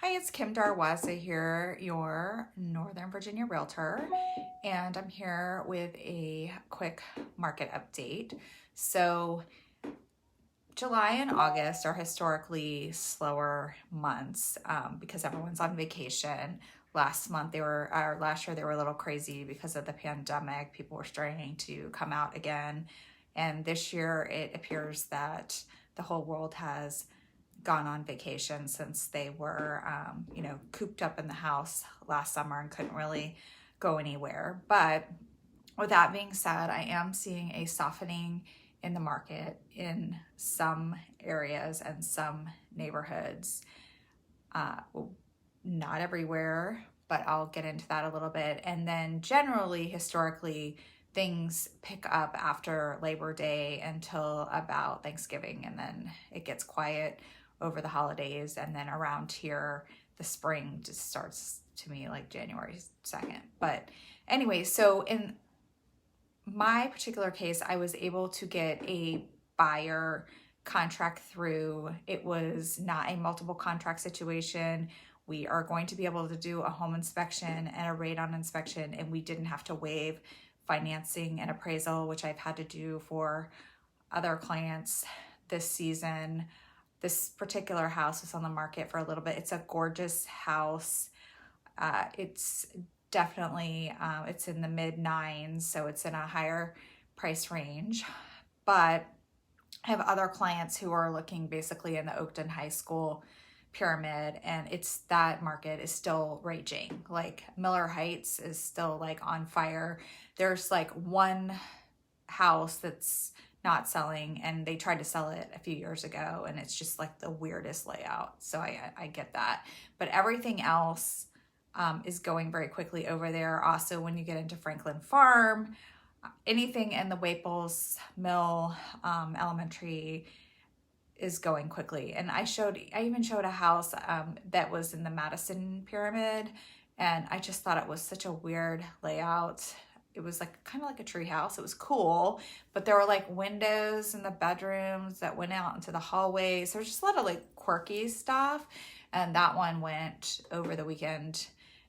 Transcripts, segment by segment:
Hi, it's Kim Darwaza here, your Northern Virginia realtor, and I'm here with a quick market update. So, July and August are historically slower months because everyone's on vacation. Last year they were a little crazy because of the pandemic. People were starting to come out again, and this year it appears that the whole world has gone on vacation since they were, cooped up in the house last summer and couldn't really go anywhere. But with that being said, I am seeing a softening in the market in some areas and some neighborhoods. Not everywhere, but I'll get into that a little bit. And then generally, historically, things pick up after Labor Day until about Thanksgiving, and then it gets quiet over the holidays. And then around here, the spring just starts to me like January 2nd. But anyway, so in my particular case, I was able to get a buyer contract through. It was not a multiple contract situation. We are going to be able to do a home inspection and a radon inspection, and we didn't have to waive financing and appraisal, which I've had to do for other clients this season. This particular house was on the market for a little bit. It's a gorgeous house. It's definitely, it's in the mid-9s, so it's in a higher price range. But I have other clients who are looking basically in the Oakton High School pyramid, and it's that market is still raging. Like Miller Heights is still like on fire. There's like one house that's not selling, and they tried to sell it a few years ago, and it's just like the weirdest layout. So I get that, but everything else is going very quickly over there. Also, when you get into Franklin Farm, anything in the Waples Mill Elementary is going quickly. And I even showed a house that was in the Madison Pyramid, and I just thought it was such a weird layout. It was like kind of like a tree house. It was cool, but there were like windows in the bedrooms that went out into the hallways. There's just a lot of like quirky stuff, and that one went over the weekend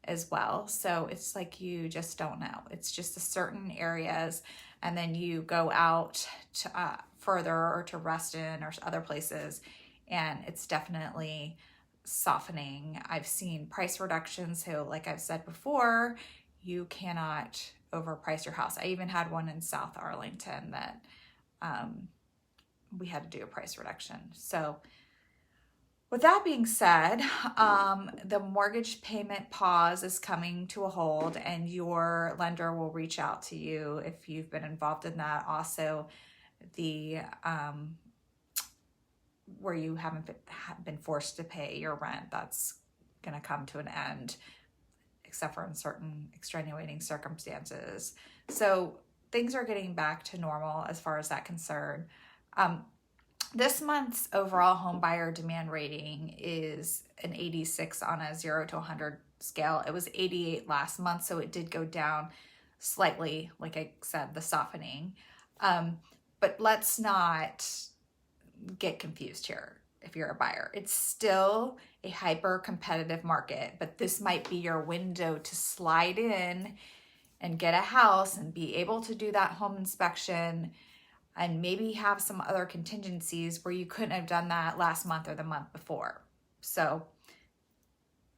as well. So it's like you just don't know. It's just the certain areas, and then you go out to further or to Reston or other places, and it's definitely softening. I've seen price reductions. So like I've said before, you cannot overprice your house. I even had one in South Arlington that we had to do a price reduction. So with that being said, the mortgage payment pause is coming to a hold, and your lender will reach out to you if you've been involved in that. Also, the where you haven't been forced to pay your rent, that's going to come to an end, except for in certain extenuating circumstances. So things are getting back to normal as far as that concern. This month's overall home buyer demand rating is an 86 on a 0 to 100 scale. It was 88 last month, so it did go down slightly, like I said, the softening. But let's not get confused here. If you're a buyer, it's still a hyper competitive market, but this might be your window to slide in and get a house and be able to do that home inspection and maybe have some other contingencies where you couldn't have done that last month or the month before. So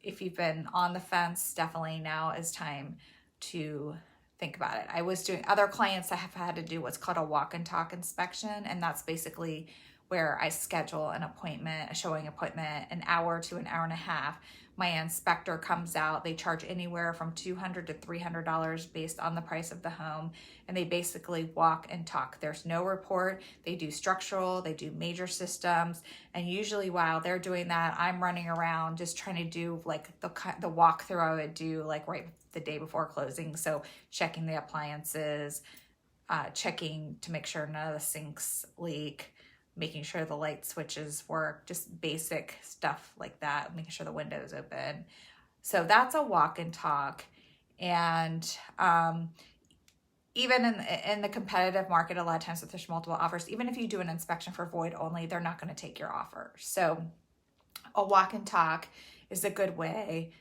if you've been on the fence, definitely now is time to think about it. I was doing other clients that have had to do what's called a walk and talk inspection, and that's basically where I schedule an appointment, a showing appointment, an hour to an hour and a half. My inspector comes out. They charge anywhere from $200 to $300 based on the price of the home, and they basically walk and talk. There's no report. They do structural, they do major systems, and usually while they're doing that, I'm running around just trying to do like the walkthrough I would do like right the day before closing. So checking the appliances, checking to make sure none of the sinks leak, making sure the light switches work, just basic stuff like that, making sure the window's open. So that's a walk and talk. And even in the competitive market, a lot of times if there's multiple offers, even if you do an inspection for void only, they're not going to take your offer. So a walk and talk is a good way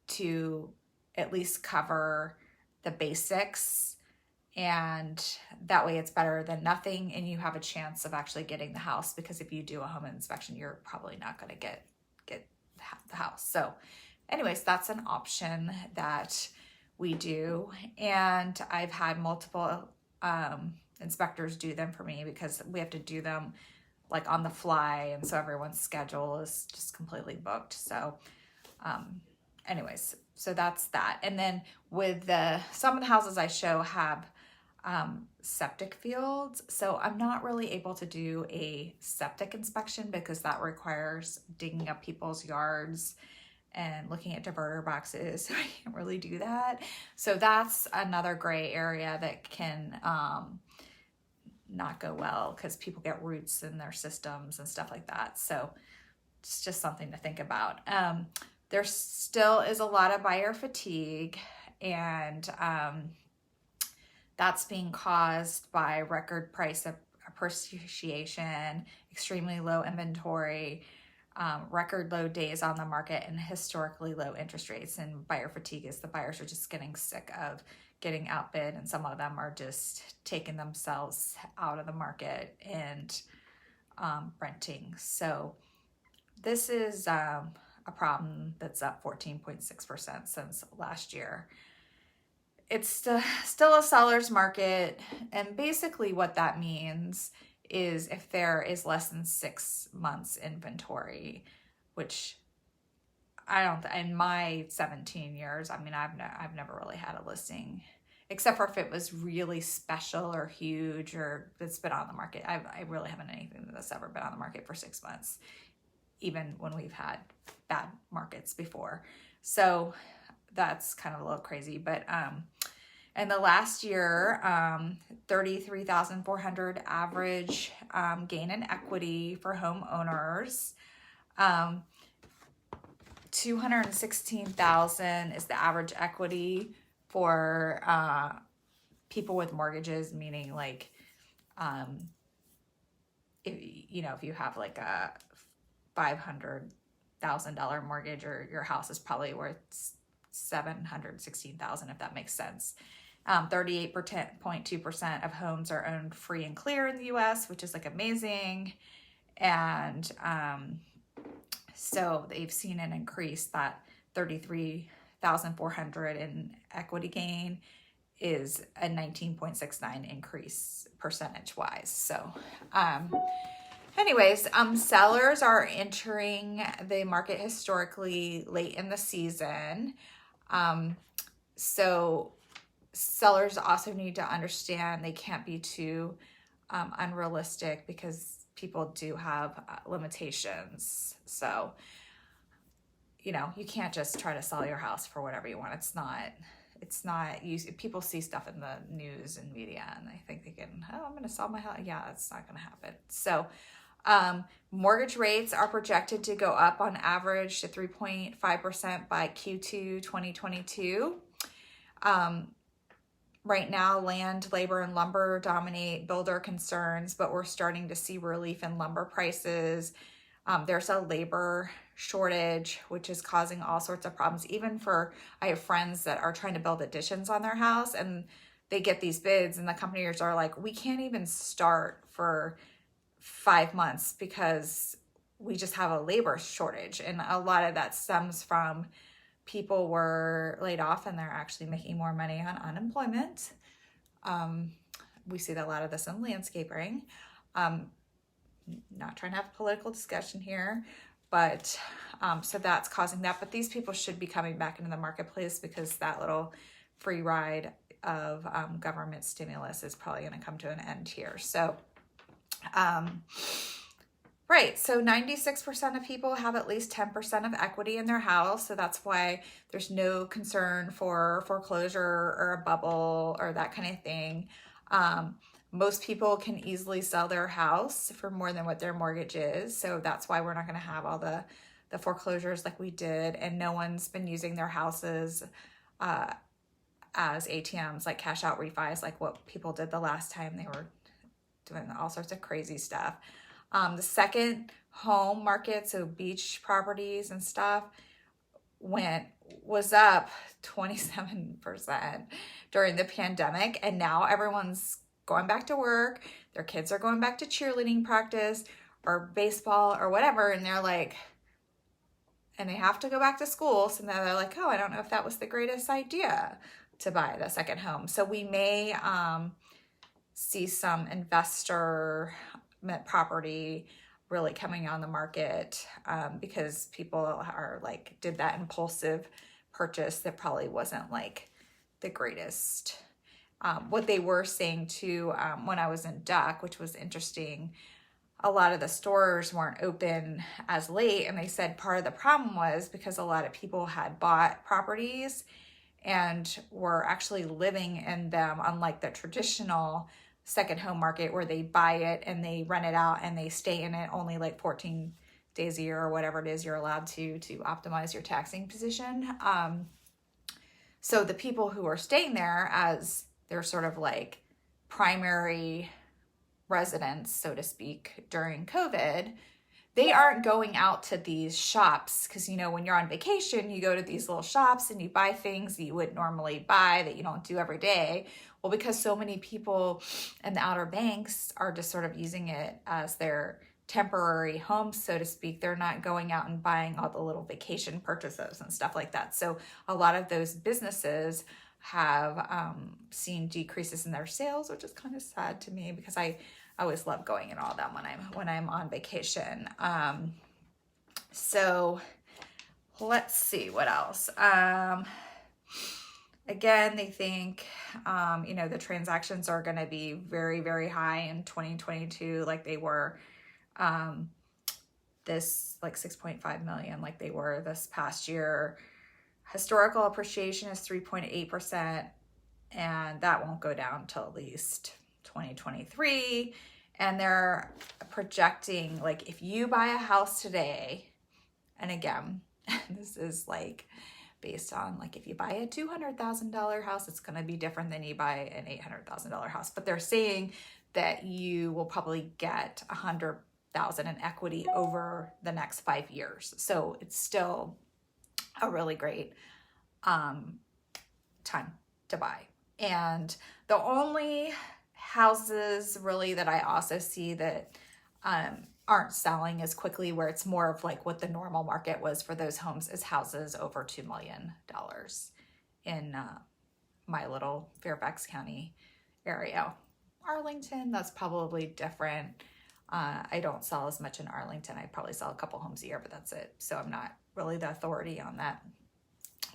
to at least cover the basics, and that way it's better than nothing, and you have a chance of actually getting the house, because if you do a home inspection, you're probably not going to get the house. So anyways, that's an option that we do, and I've had multiple inspectors do them for me, because we have to do them like on the fly, and so everyone's schedule is just completely booked. So anyways, so that's that. And then with some of the houses I show have septic fields, so I'm not really able to do a septic inspection because that requires digging up people's yards and looking at diverter boxes. So I can't really do that. So that's another gray area that can not go well, because people get roots in their systems and stuff like that. So it's just something to think about. There still is a lot of buyer fatigue, and that's being caused by record price appreciation, extremely low inventory, record low days on the market, and historically low interest rates. And buyer fatigue is the buyers are just getting sick of getting outbid, and some of them are just taking themselves out of the market and renting. So this is a problem that's up 14.6% since last year. It's still a seller's market, and basically what that means is if there is less than 6 months inventory, which I don't, in my 17 years, I mean, I've never really had a listing, except for if it was really special or huge or it's been on the market. I really haven't anything that's ever been on the market for 6 months, even when we've had bad markets before. So that's kind of a little crazy, but in the last year, 33,400 average gain in equity for homeowners. 216,000 is the average equity for people with mortgages, meaning like if you have like a $500,000 mortgage, or your house is probably worth $716,000, if that makes sense. 38.2% of homes are owned free and clear in the US, which is like amazing. And so they've seen an increase. That 33,400 in equity gain is a 19.69 increase percentage wise. So anyways, sellers are entering the market historically late in the season. So sellers also need to understand they can't be too unrealistic, because people do have limitations. So, you can't just try to sell your house for whatever you want. It's not, people see stuff in the news and media and they think they can, I'm going to sell my house. Yeah, it's not going to happen. So, mortgage rates are projected to go up on average to 3.5% by Q2 2022. Right now, land, labor, and lumber dominate builder concerns, but we're starting to see relief in lumber prices. There's a labor shortage, which is causing all sorts of problems. I have friends that are trying to build additions on their house, and they get these bids, and the companies are like, we can't even start for 5 months because we just have a labor shortage. And a lot of that stems from people were laid off and they're actually making more money on unemployment. We see a lot of this in landscaping. Not trying to have a political discussion here, but so that's causing that. But these people should be coming back into the marketplace, because that little free ride of government stimulus is probably going to come to an end here. So right. So 96% of people have at least 10% of equity in their house. So that's why there's no concern for foreclosure or a bubble or that kind of thing. Most people can easily sell their house for more than what their mortgage is. So that's why we're not going to have all the foreclosures like we did. And no one's been using their houses as ATMs, like cash out refis, like what people did the last time. They were doing all sorts of crazy stuff. The second home market, so beach properties and stuff, was up 27% during the pandemic, and now everyone's going back to work. Their kids are going back to cheerleading practice or baseball or whatever, and they're like, and they have to go back to school, so now they're like, oh, I don't know if that was the greatest idea to buy the second home. So we may see some investor property really coming on the market because people are like, did that impulsive purchase that probably wasn't like the greatest. What they were saying too, when I was in Duck, which was interesting, a lot of the stores weren't open as late, and they said part of the problem was because a lot of people had bought properties and were actually living in them, unlike the traditional second home market where they buy it and they rent it out and they stay in it only like 14 days a year or whatever it is you're allowed to optimize your taxing position. So the people who are staying there as their sort of like primary residents, so to speak, during COVID, they aren't going out to these shops because, you know, when you're on vacation, you go to these little shops and you buy things that you would normally buy that you don't do every day. Well, because so many people in the Outer Banks are just sort of using it as their temporary home, so to speak, they're not going out and buying all the little vacation purchases and stuff like that. So a lot of those businesses have seen decreases in their sales, which is kind of sad to me because I always love going in all that when I'm on vacation. So let's see what else. Again, they think, you know, the transactions are going to be very, very high in 2022, like they were this like 6.5 million, like they were this past year. Historical appreciation is 3.8%, and that won't go down till at least 2023. And they're projecting, like, if you buy a house today, and again, this is like based on like if you buy a $200,000 house, it's going to be different than you buy an $800,000 house. But they're saying that you will probably get $100,000 in equity over the next 5 years. So it's still a really great time to buy. And the only houses really that I also see that aren't selling as quickly, where it's more of like what the normal market was for those homes, is houses over $2 million in my little Fairfax County area. Arlington, that's probably different. I don't sell as much in Arlington. I probably sell a couple homes a year, but that's it. So I'm not really the authority on that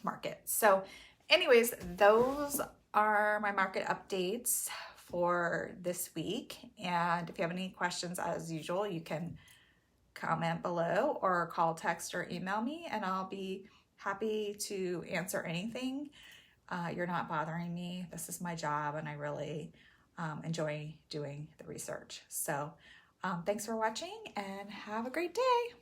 market. So anyways, those are my market updates for this week. And if you have any questions, as usual, you can comment below or call, text, or email me, and I'll be happy to answer anything. You're not bothering me. This is my job, and I really enjoy doing the research. So thanks for watching, and have a great day.